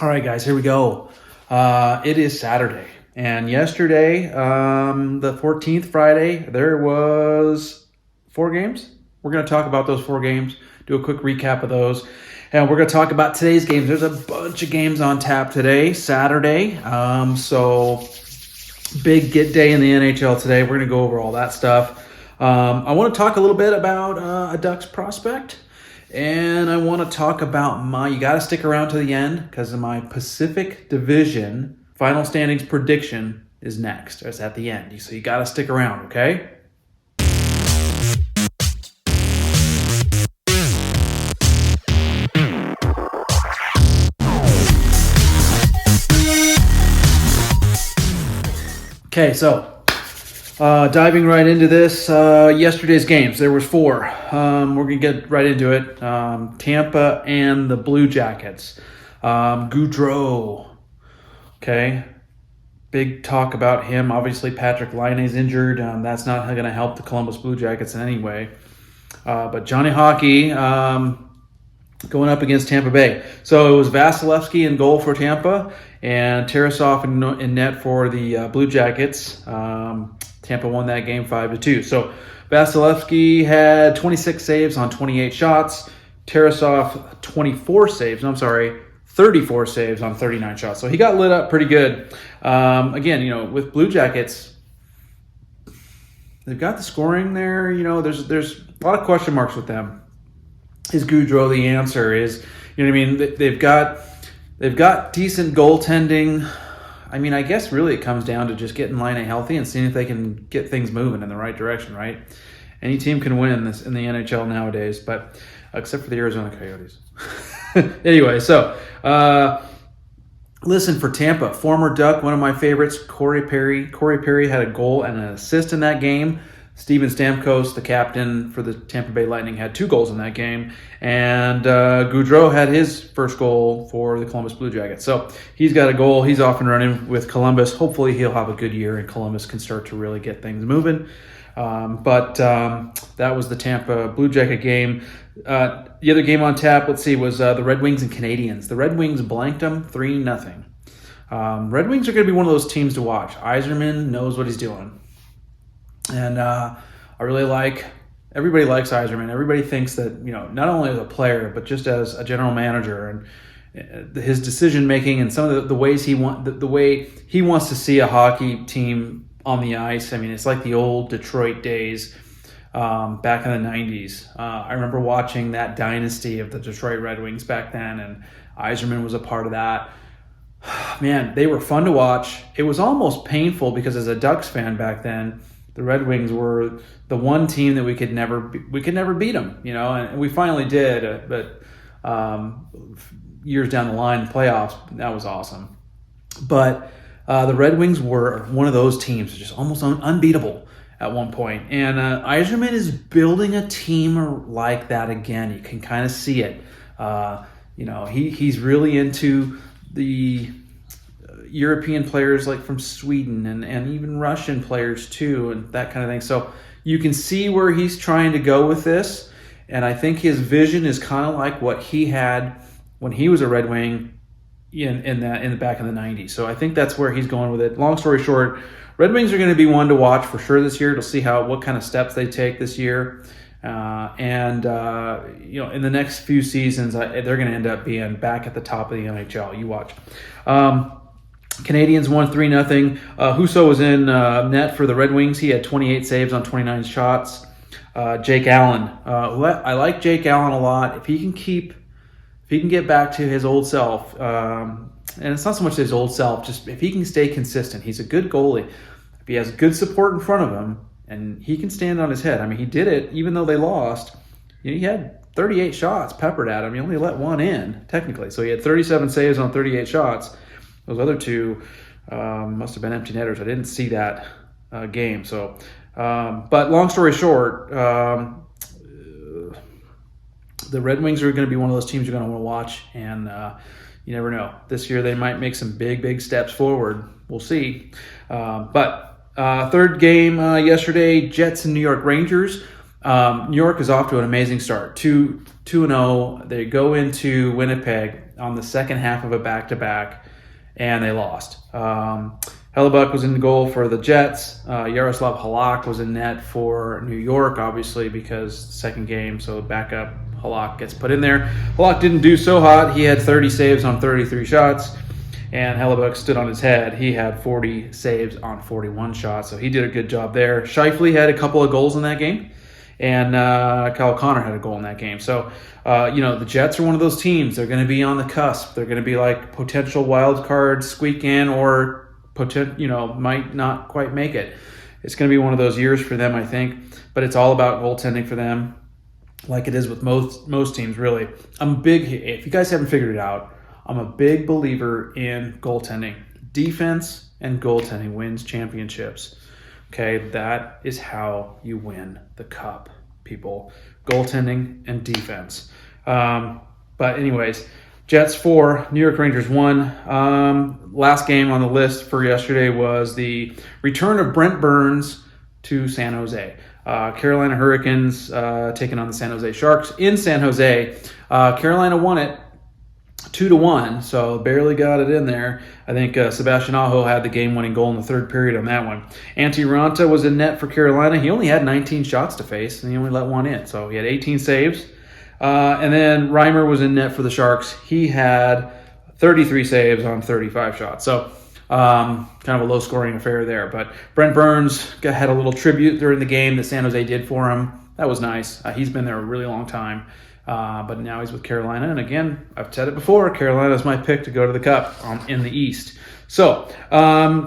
All right, guys, here we go. It is Saturday, and yesterday, the 14th, Friday, there was 4 games. We're going to talk about those 4 games, do a quick recap of those, and we're going to talk about today's games. There's a bunch of games on tap today, Saturday. So big get day in the NHL today. We're going to go over all that stuff. I want to talk a little bit about a Ducks prospect. And I want to talk about you got to stick around to the end because my Pacific Division final standings prediction is next. It's at the end. So you got to stick around, okay? Okay, so diving right into this, yesterday's games, there was 4. We're going to get right into it. Tampa and the Blue Jackets. Gaudreau, okay? Big talk about him. Obviously, Patrick Laine's injured. That's not going to help the Columbus Blue Jackets in any way. But Johnny Hockey going up against Tampa Bay. So it was Vasilevsky in goal for Tampa and Tarasov in net for the Blue Jackets. Tampa won that game 5-2. So Vasilevsky had 26 saves on 28 shots. Tarasov 34 saves on 39 shots. So he got lit up pretty good. Again, with Blue Jackets, they've got the scoring there. There's a lot of question marks with them. Is Gaudreau the answer? They've got decent goaltending. I guess really it comes down to just getting Laine healthy and seeing if they can get things moving in the right direction, right? Any team can win in the NHL nowadays, but except for the Arizona Coyotes. Anyway, so listen, for Tampa, former Duck, one of my favorites, Corey Perry. Corey Perry had a goal and an assist in that game. Steven Stamkos, the captain for the Tampa Bay Lightning, had 2 goals in that game. And Gaudreau had his first goal for the Columbus Blue Jackets. So he's got a goal. He's off and running with Columbus. Hopefully he'll have a good year and Columbus can start to really get things moving. But that was the Tampa Blue Jacket game. The other game on tap, was the Red Wings and Canadiens. The Red Wings blanked them 3-0. Red Wings are going to be one of those teams to watch. Yzerman knows what he's doing. And I really everybody likes Yzerman. Everybody thinks that, not only as a player, but just as a general manager and his decision making and some of the ways the way he wants to see a hockey team on the ice. It's like the old Detroit days back in the 90s. I remember watching that dynasty of the Detroit Red Wings back then, and Yzerman was a part of that. Man, they were fun to watch. It was almost painful because as a Ducks fan back then, the Red Wings were the one team that we could never beat them, and we finally did. But years down the line, playoffs, that was awesome. But the Red Wings were one of those teams, just almost unbeatable at one point. And Yzerman is building a team like that again. You can kind of see it. He's really into the European players like from Sweden and even Russian players too, and that kind of thing. So you can see where he's trying to go with this, and I think his vision is kind of like what he had when he was a Red Wing in the back in the 90s. So I think that's where he's going with it. Long story short, Red Wings are going to be one to watch for sure this year to see what kind of steps they take this year. In the next few seasons, they're going to end up being back at the top of the NHL. You watch. Canadiens won 3-0. Husso was in net for the Red Wings. He had 28 saves on 29 shots. Jake Allen. I like Jake Allen a lot. If he can get back to his old self, and it's not so much his old self, just if he can stay consistent. He's a good goalie. If he has good support in front of him, and he can stand on his head. He did it even though they lost. He had 38 shots peppered at him. He only let 1 in, technically. So he had 37 saves on 38 shots. Those other 2 must have been empty netters. I didn't see that game. So, but long story short, the Red Wings are going to be one of those teams you're going to want to watch. And you never know. This year they might make some big steps forward. We'll see. But third game yesterday, Jets and New York Rangers. New York is off to an amazing start. 2-0. They go into Winnipeg. on the second half of a back-to-back, and they lost. Hellebuck was in the goal for the Jets. Yaroslav Halak was in net for New York, obviously, because the second game, so backup Halak gets put in there. Halak didn't do so hot. He had 30 saves on 33 shots, and Hellebuck stood on his head. He had 40 saves on 41 shots, so he did a good job there. Scheifele had a couple of goals in that game, and Kyle Connor had a goal in that game. So, the Jets are one of those teams. They're going to be on the cusp. They're going to be like potential wild card squeak in, or might not quite make it. It's going to be one of those years for them, I think. But it's all about goaltending for them, like it is with most teams, really. If you guys haven't figured it out, I'm a big believer in goaltending. Defense and goaltending wins championships. Okay, that is how you win the cup, people. Goaltending and defense. But anyways, Jets 4, New York Rangers 1. Last game on the list for yesterday was the return of Brent Burns to San Jose. Carolina Hurricanes taking on the San Jose Sharks in San Jose. Carolina won it 2-1, so barely got it in there. I think Sebastian Aho had the game-winning goal in the third period on that one. Antti Raanta was in net for Carolina. He only had 19 shots to face, and he only let one in, so he had 18 saves. And then Reimer was in net for the Sharks. He had 33 saves on 35 shots. So kind of a low-scoring affair there. But Brent Burns had a little tribute during the game that San Jose did for him. That was nice. He's been there a really long time. But now he's with Carolina. And again, I've said it before, Carolina is my pick to go to the Cup in the East. So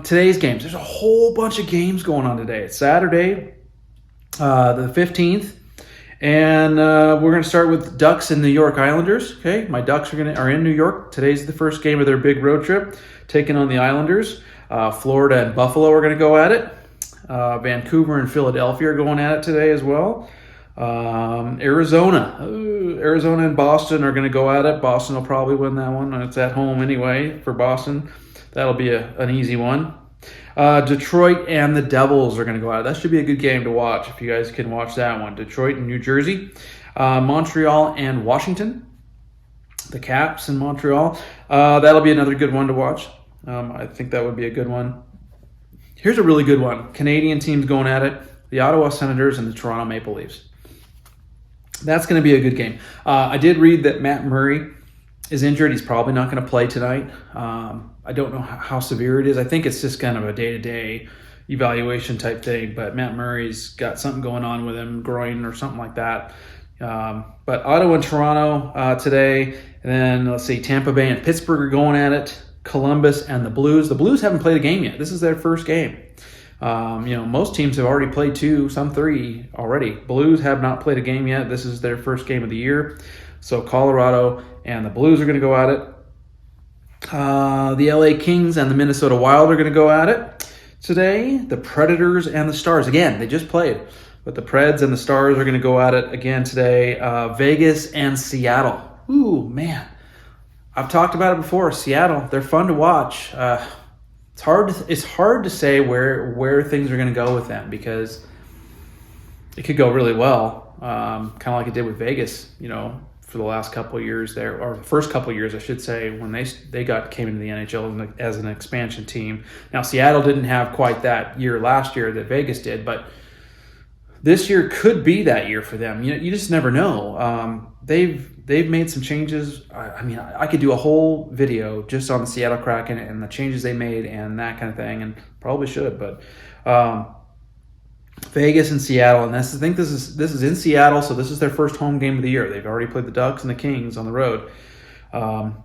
today's games. There's a whole bunch of games going on today. It's Saturday, the 15th. And we're going to start with Ducks and New York Islanders. Okay, my Ducks are in New York. Today's the first game of their big road trip, taking on the Islanders. Florida and Buffalo are going to go at it. Vancouver and Philadelphia are going at it today as well. Arizona and Boston are going to go at it. Boston will probably win that one. It's at home anyway for Boston. That'll be an easy one. Detroit and the Devils are going to go out. That should be a good game to watch if you guys can watch that one. Detroit and New Jersey. Montreal and Washington. The Caps in Montreal. That'll be another good one to watch. I think that would be a good one. Here's a really good one. Canadian teams going at it. The Ottawa Senators and the Toronto Maple Leafs. That's going to be a good game. I did read that Matt Murray is injured. He's probably not going to play tonight. I don't know how severe it is. I think it's just kind of a day-to-day evaluation type thing, but Matt Murray's got something going on with him, groin or something like that. But Ottawa and Toronto today, and then let's see, Tampa Bay and Pittsburgh are going at it. Columbus and the Blues. The Blues haven't played a game yet. This is their first game. Most teams have already played 2, some 3 already. Blues have not played a game yet. This is their first game of the year. So Colorado and the Blues are going to go at it. The LA Kings and the Minnesota Wild are going to go at it today. The Predators and the Stars. Again, they just played. But the Preds and the Stars are going to go at it again today. Vegas and Seattle. Ooh, man. I've talked about it before. Seattle, they're fun to watch. It's hard to say where things are going to go with them because it could go really well, kind of like it did with Vegas, for the last couple of years there, or the first couple of years, I should say, when they came into the NHL as an expansion team. Now, Seattle didn't have quite that year last year that Vegas did, but this year could be that year for them. You just never know. They've made some changes. I could do a whole video just on the Seattle Kraken and the changes they made and that kind of thing, and probably should. But Vegas and Seattle, and I think this is in Seattle, so this is their first home game of the year. They've already played the Ducks and the Kings on the road,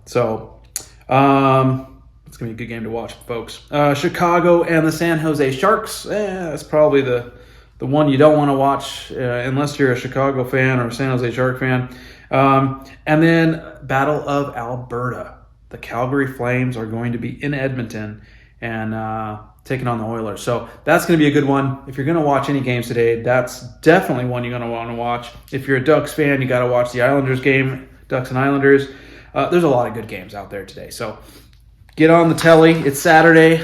so it's gonna be a good game to watch, folks. Chicago and the San Jose Sharks. That's probably the one you don't want to watch unless you're a Chicago fan or a San Jose Shark fan. And then Battle of Alberta. The Calgary Flames are going to be in Edmonton and taking on the Oilers. So that's going to be a good one. If you're going to watch any games today, that's definitely one you're going to want to watch. If you're a Ducks fan, you got to watch the Islanders game, Ducks and Islanders. There's a lot of good games out there today. So get on the telly. It's Saturday.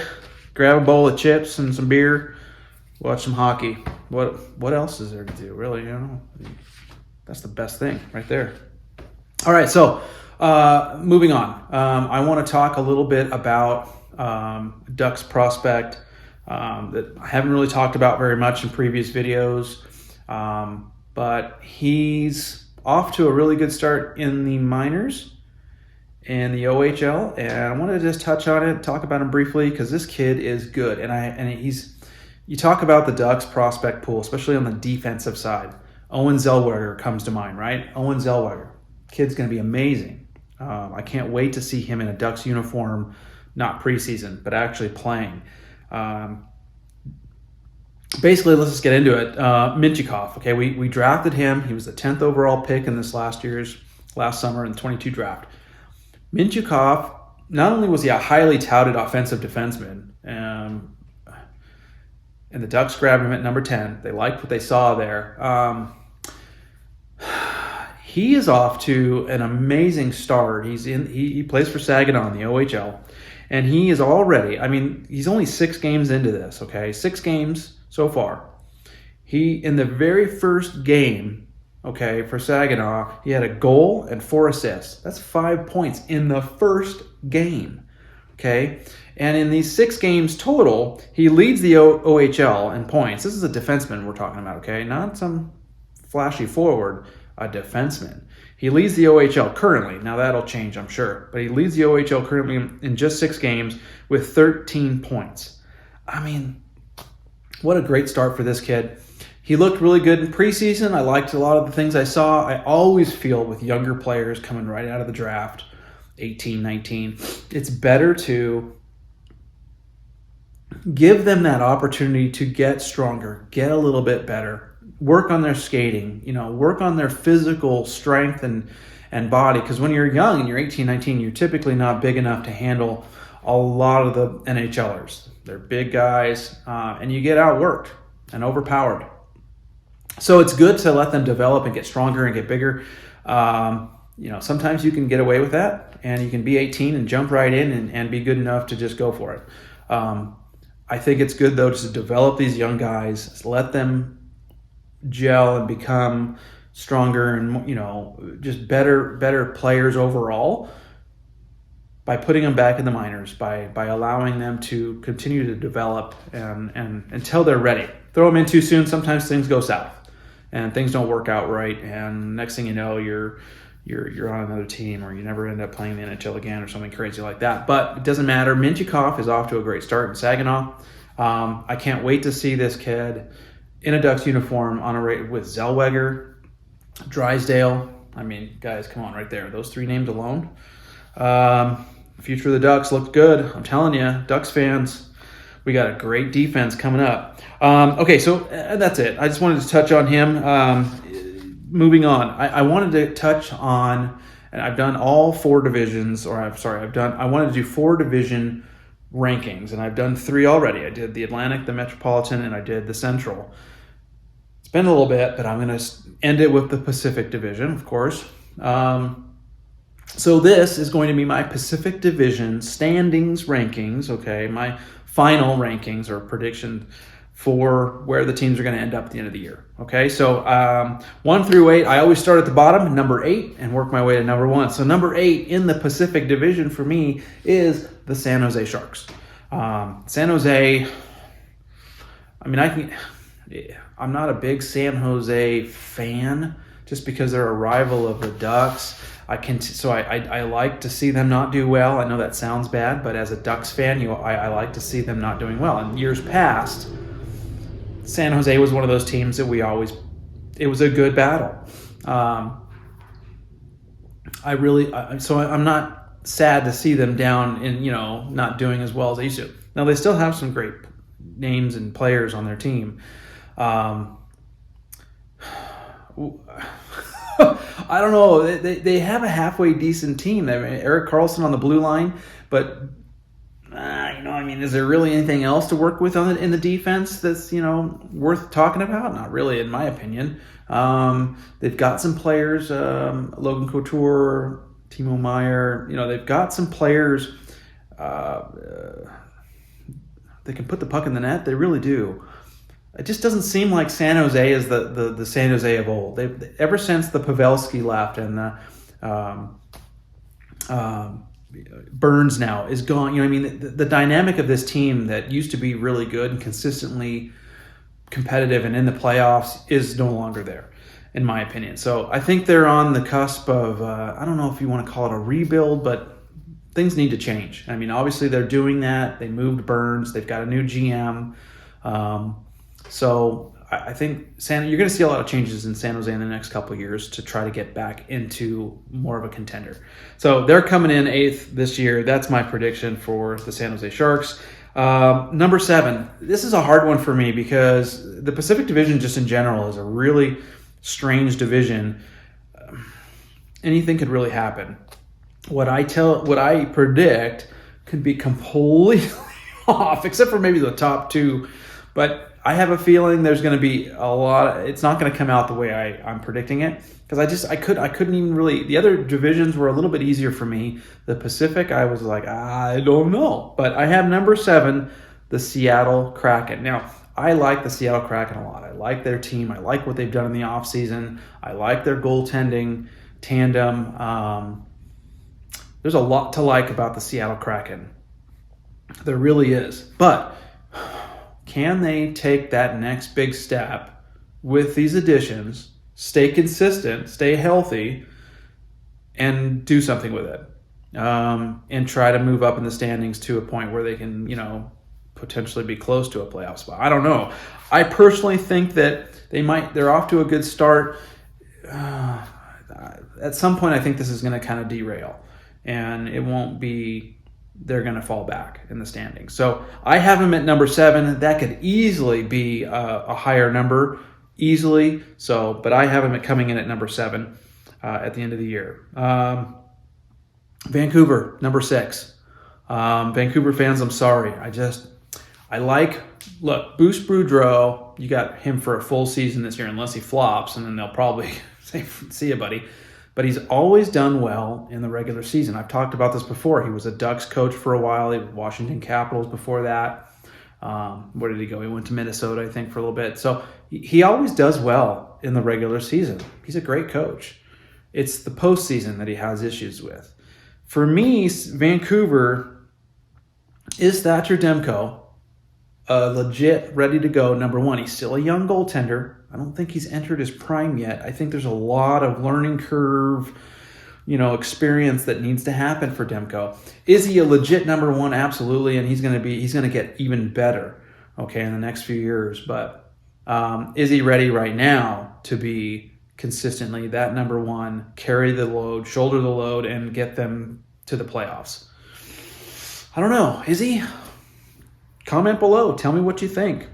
Grab a bowl of chips and some beer. Watch some hockey. What else is there to do, really? That's the best thing right there. All right, so moving on. I want to talk a little bit about Ducks prospect that I haven't really talked about very much in previous videos, but he's off to a really good start in the minors and the OHL, and I want to just touch on it, talk about him briefly, because this kid is good. You talk about the Ducks prospect pool, especially on the defensive side. Owen Zellweger comes to mind, right? Owen Zellweger, kid's going to be amazing. I can't wait to see him in a Ducks uniform, not preseason, but actually playing. Basically, let's just get into it. Mintyukov, okay, we drafted him. He was the 10th overall pick in this last summer in the 22 draft. Mintyukov, not only was he a highly touted offensive defenseman, and the Ducks grabbed him at number 10. They liked what they saw there. He is off to an amazing start. He plays for Saginaw in the OHL, and he is already, he's only 6 games into this, okay? 6 games so far. In the very first game, okay, for Saginaw, he had a goal and 4 assists. That's 5 points in the first game, okay? And in these 6 games total, he leads the OHL in points. This is a defenseman we're talking about, okay? Not some flashy forward, a defenseman. He leads the OHL currently. Now that'll change, I'm sure. But he leads the OHL currently in just 6 games with 13 points. What a great start for this kid. He looked really good in preseason. I liked a lot of the things I saw. I always feel with younger players coming right out of the draft, 18, 19, it's better to give them that opportunity to get stronger, get a little bit better, work on their skating, work on their physical strength and body. Because when you're young and you're 18, 19, you're typically not big enough to handle a lot of the NHLers. They're big guys, and you get outworked and overpowered. So it's good to let them develop and get stronger and get bigger. Sometimes you can get away with that, and you can be 18 and jump right in and be good enough to just go for it. I think it's good, though, to develop these young guys, let them gel and become stronger and, just better players overall by putting them back in the minors, by allowing them to continue to develop and until they're ready. Throw them in too soon, sometimes things go south and things don't work out right, and next thing you know, you're on another team, or you never end up playing the NHL again or something crazy like that. But it doesn't matter. Mintyukov is off to a great start in Saginaw. I can't wait to see this kid in a Ducks uniform on a rate with Zellweger, Drysdale. Guys, come on, right there. Those 3 names alone. Future of the Ducks looked good. I'm telling you, Ducks fans, we got a great defense coming up. Okay, so that's it. I just wanted to touch on him. Moving on, I wanted to touch on, and I've done all 4 divisions, I wanted to do 4 division rankings, and I've done 3 already. I did the Atlantic, the Metropolitan, and I did the Central. It's been a little bit, but I'm going to end it with the Pacific Division, of course. So this is going to be my Pacific Division standings rankings, okay, my final rankings or prediction for where the teams are going to end up at the end of the year, okay? So 1 through 8, I always start at the bottom, number 8, and work my way to number 1. So number 8 in the Pacific Division for me is the San Jose Sharks. San Jose, I'm not a big San Jose fan just because they're a rival of the Ducks. I like to see them not do well. I know that sounds bad, but as a Ducks fan, I like to see them not doing well. In years past, San Jose was one of those teams that it was a good battle. I'm not sad to see them down and, not doing as well as they used to. Now, they still have some great names and players on their team. I don't know. They have a halfway decent team. Erik Karlsson on the blue line, but is there really anything else to work with in the defense that's worth talking about? Not really, in my opinion. They've got some players, Logan Couture, Timo Meier. They've got some players. They can put the puck in the net. They really do. It just doesn't seem like San Jose is the San Jose of old. Ever since the Pavelski left and Burns now is gone. You know, I mean, the dynamic of this team that used to be really good and consistently competitive and in the playoffs is no longer there, in my opinion. So I think they're on the cusp of, I don't know if you want to call it a rebuild, but things need to change. I mean, obviously they're doing that. They moved Burns. They've got a new GM. So I think you're going to see a lot of changes in San Jose in the next couple of years to try to get back into more of a contender. So they're coming in 8th this year. That's my prediction for the San Jose Sharks. Number 7. This is a hard one for me because the Pacific Division just in general is a really strange division. Anything could really happen. What I predict could be completely off, except for maybe the top 2. But I have a feeling there's going to be a lot. It's not going to come out the way I'm predicting it because I couldn't even really. The other divisions were a little bit easier for me. The Pacific, I was like, I don't know. But I have number 7, the Seattle Kraken. Now, I like the Seattle Kraken a lot. I like their team. I like what they've done in the offseason. I like their goaltending tandem. There's a lot to like about the Seattle Kraken. There really is. But can they take that next big step with these additions, stay consistent, stay healthy, and do something with it? And try to move up in the standings to a point where they can, potentially be close to a playoff spot. I don't know. I personally think that they're off to a good start. At some point, I think this is going to kind of derail, and it won't be. They're going to fall back in the standings. So I have them at number 7. That could easily be a higher number, easily. But I have them coming in at number 7 at the end of the year. Vancouver, number 6. Vancouver fans, I'm sorry. Look, Bruce Boudreau, you got him for a full season this year, unless he flops, and then they'll probably say, see you, buddy. But he's always done well in the regular season. I've talked about this before. He was a Ducks coach for a while. He was Washington Capitals before that. Where did he go? He went to Minnesota, I think, for a little bit. So he always does well in the regular season. He's a great coach. It's the postseason that he has issues with. For me, Vancouver is Thatcher Demko, legit, ready to go, number 1. He's still a young goaltender. I don't think he's entered his prime yet. I think there's a lot of learning curve, experience that needs to happen for Demko. Is he a legit number 1? Absolutely, and he's going to get even better, in the next few years. But is he ready right now to be consistently that number 1, carry the load, shoulder the load, and get them to the playoffs? I don't know. Is he? Comment below. Tell me what you think.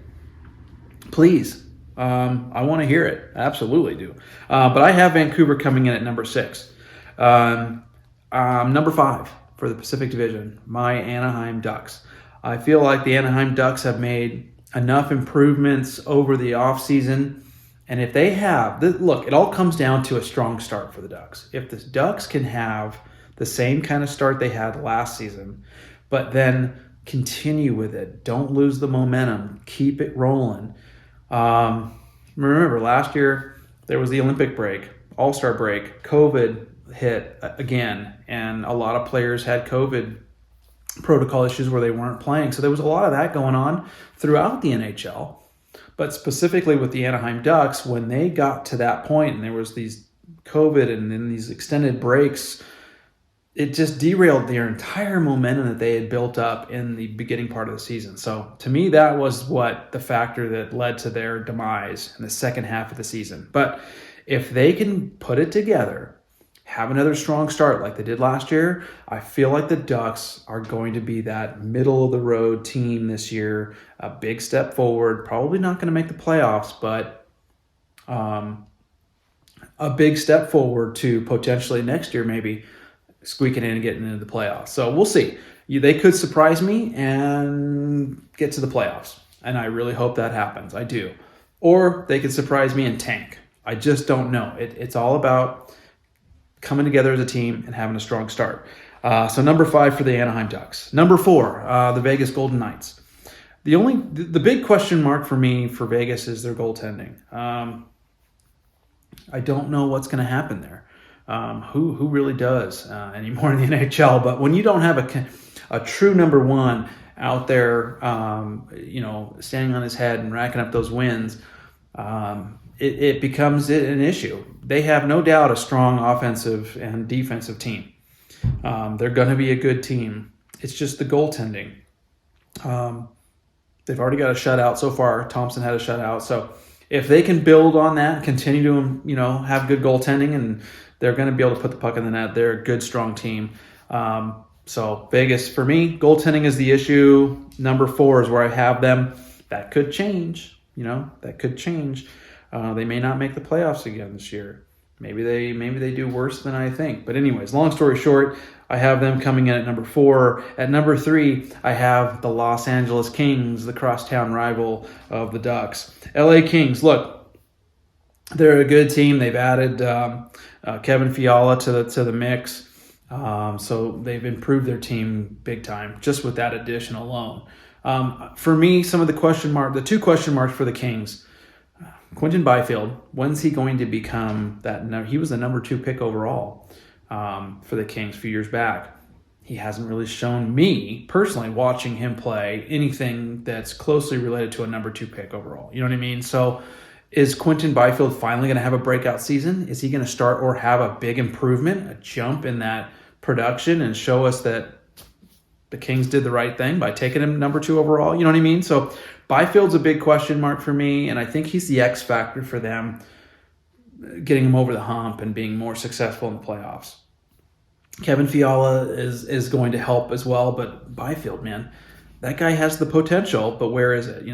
Please. I want to hear it. I absolutely do. But I have Vancouver coming in at number 6. Number 5 for the Pacific Division, my Anaheim Ducks. I feel like the Anaheim Ducks have made enough improvements over the offseason. And if they have, look, it all comes down to a strong start for the Ducks. If the Ducks can have the same kind of start they had last season, but then continue with it, don't lose the momentum, keep it rolling. Remember, last year there was the Olympic break, All-Star break, COVID hit again, and a lot of players had COVID protocol issues where they weren't playing. So there was a lot of that going on throughout the NHL. But specifically with the Anaheim Ducks, when they got to that point and there was these COVID and then these extended breaks, it just derailed their entire momentum that they had built up in the beginning part of the season. So to me, that was what the factor that led to their demise in the second half of the season. But if they can put it together, have another strong start like they did last year, I feel like the Ducks are going to be that middle-of-the-road team this year, a big step forward, probably not going to make the playoffs, but a big step forward to potentially next year maybe squeaking in and getting into the playoffs. So we'll see. They could surprise me and get to the playoffs, and I really hope that happens. I do. Or they could surprise me and tank. I just don't know. It's all about coming together as a team and having a strong start. So number 5 for the Anaheim Ducks. Number 4, the Vegas Golden Knights. The big question mark for me for Vegas is their goaltending. I don't know what's going to happen there. Who really does anymore in the NHL? But when you don't have a true number one out there, standing on his head and racking up those wins, it becomes an issue. They have no doubt a strong offensive and defensive team. They're going to be a good team. It's just the goaltending. They've already got a shutout so far. Thompson had a shutout. So if they can build on that and continue to, have good goaltending, and they're going to be able to put the puck in the net, they're a good, strong team. So Vegas, for me, goaltending is the issue. Number 4 is where I have them. That could change. That could change. They may not make the playoffs again this year. Maybe they do worse than I think. But anyways, long story short, I have them coming in at number 4. At number 3, I have the Los Angeles Kings, the crosstown rival of the Ducks. LA Kings, look, they're a good team. They've added Kevin Fiala to the mix. So they've improved their team big time just with that addition alone. For me, the 2 question marks for the Kings. Quinton Byfield, when's he going to become that? He was the number 2 pick overall for the Kings a few years back. He hasn't really shown me, personally, watching him play, anything that's closely related to a number 2 pick overall. You know what I mean? So is Quinton Byfield finally going to have a breakout season? Is he going to start or have a big improvement, a jump in that production, and show us that the Kings did the right thing by taking him number 2 overall? You know what I mean? So Byfield's a big question mark for me, and I think he's the X factor for them, getting him over the hump and being more successful in the playoffs. Kevin Fiala is going to help as well, but Byfield, man, that guy has the potential, but where is it?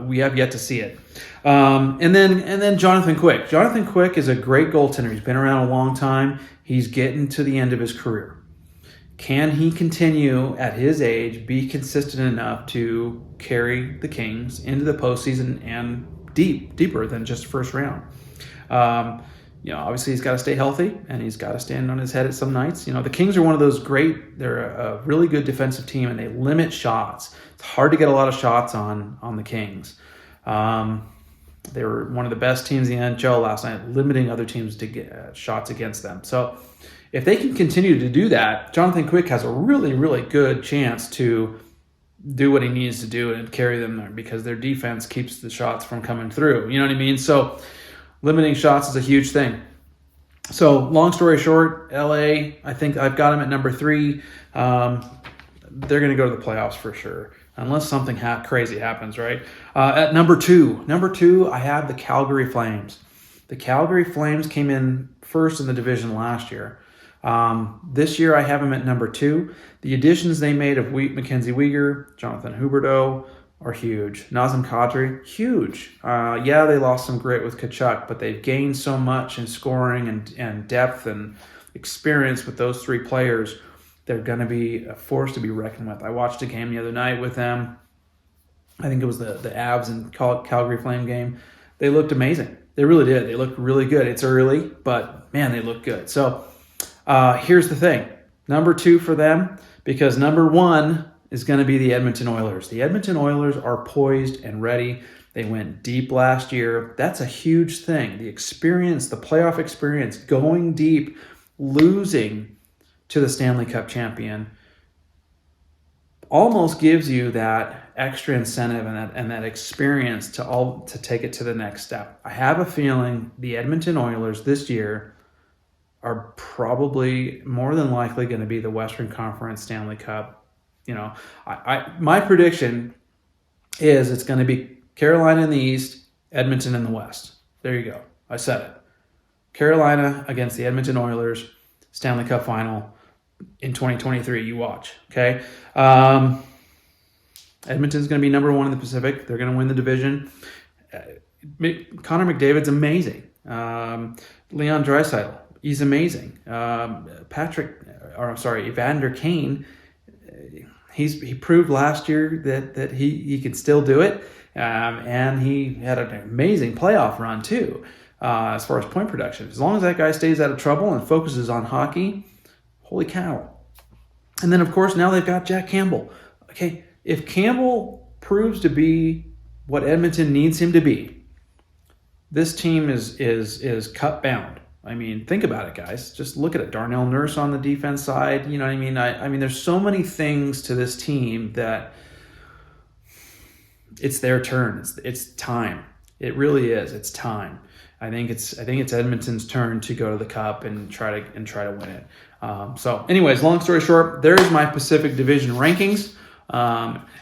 We have yet to see it. And then Jonathan Quick. Jonathan Quick is a great goaltender. He's been around a long time. He's getting to the end of his career. Can he continue at his age, be consistent enough to carry the Kings into the postseason and deeper than just first round? Obviously he's got to stay healthy and he's got to stand on his head at some nights. The Kings are one of those they're a really good defensive team, and they limit shots. It's hard to get a lot of shots on the Kings. They were one of the best teams in the NHL last night, limiting other teams to get shots against them. So if they can continue to do that, Jonathan Quick has a really, really good chance to do what he needs to do and carry them there, because their defense keeps the shots from coming through. You know what I mean? So limiting shots is a huge thing. So long story short, LA, I think I've got them at number 3. They're going to go to the playoffs for sure, unless something crazy happens, right? At number 2, I have the Calgary Flames. The Calgary Flames came in first in the division last year. This year I have them at number 2. The additions they made of Mackenzie Weegar, Jonathan Huberdeau are huge. Nazem Kadri, huge. They lost some grit with Tkachuk, but they've gained so much in scoring and depth and experience with those 3 players. They're going to be a force to be reckoned with. I watched a game the other night with them. I think it was the Avs and Calgary Flame game. They looked amazing. They really did. They looked really good. It's early, but man, they look good. So here's the thing. Number 2 for them, because number 1 is going to be the Edmonton Oilers. The Edmonton Oilers are poised and ready. They went deep last year. That's a huge thing. The experience, the playoff experience, going deep, losing to the Stanley Cup champion, almost gives you that extra incentive and that experience to take it to the next step. I have a feeling the Edmonton Oilers this year are probably more than likely going to be the Western Conference Stanley Cup. My prediction is it's going to be Carolina in the East, Edmonton in the West. There you go. I said it. Carolina against the Edmonton Oilers, Stanley Cup final in 2023. You watch, okay? Edmonton's going to be number 1 in the Pacific. They're going to win the division. Connor McDavid's amazing. Leon Draisaitl, he's amazing. Evander Kane, he proved last year that he could still do it, and he had an amazing playoff run too, as far as point production. As long as that guy stays out of trouble and focuses on hockey, holy cow. And then, of course, now they've got Jack Campbell. Okay, if Campbell proves to be what Edmonton needs him to be, this team is cup bound. I mean, think about it, guys. Just look at it. Darnell Nurse on the defense side. You know what I mean? I mean, there's so many things to this team that it's their turn. It's time. It really is. It's time. I think it's Edmonton's turn to go to the Cup and try to win it. So, anyways, long story short, there's my Pacific Division rankings,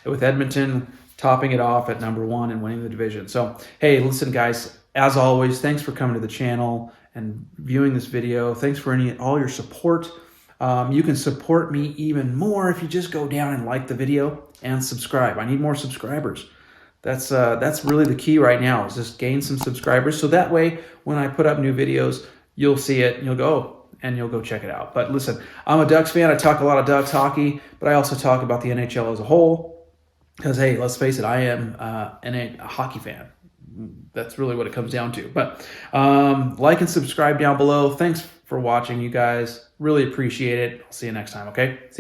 with Edmonton topping it off at number 1 and winning the division. So, hey, listen, guys. As always, thanks for coming to the channel and viewing this video. Thanks for all your support. You can support me even more if you just go down and like the video and subscribe. I need more subscribers. That's really the key right now, is just gain some subscribers. So that way, when I put up new videos, you'll see it and you'll go, and you'll go check it out. But listen, I'm a Ducks fan. I talk a lot of Ducks hockey, but I also talk about the NHL as a whole. Because, hey, let's face it, I am a hockey fan. That's really what it comes down to. But like and subscribe down below. Thanks for watching, you guys. Really appreciate it. I'll see you next time, okay? See you.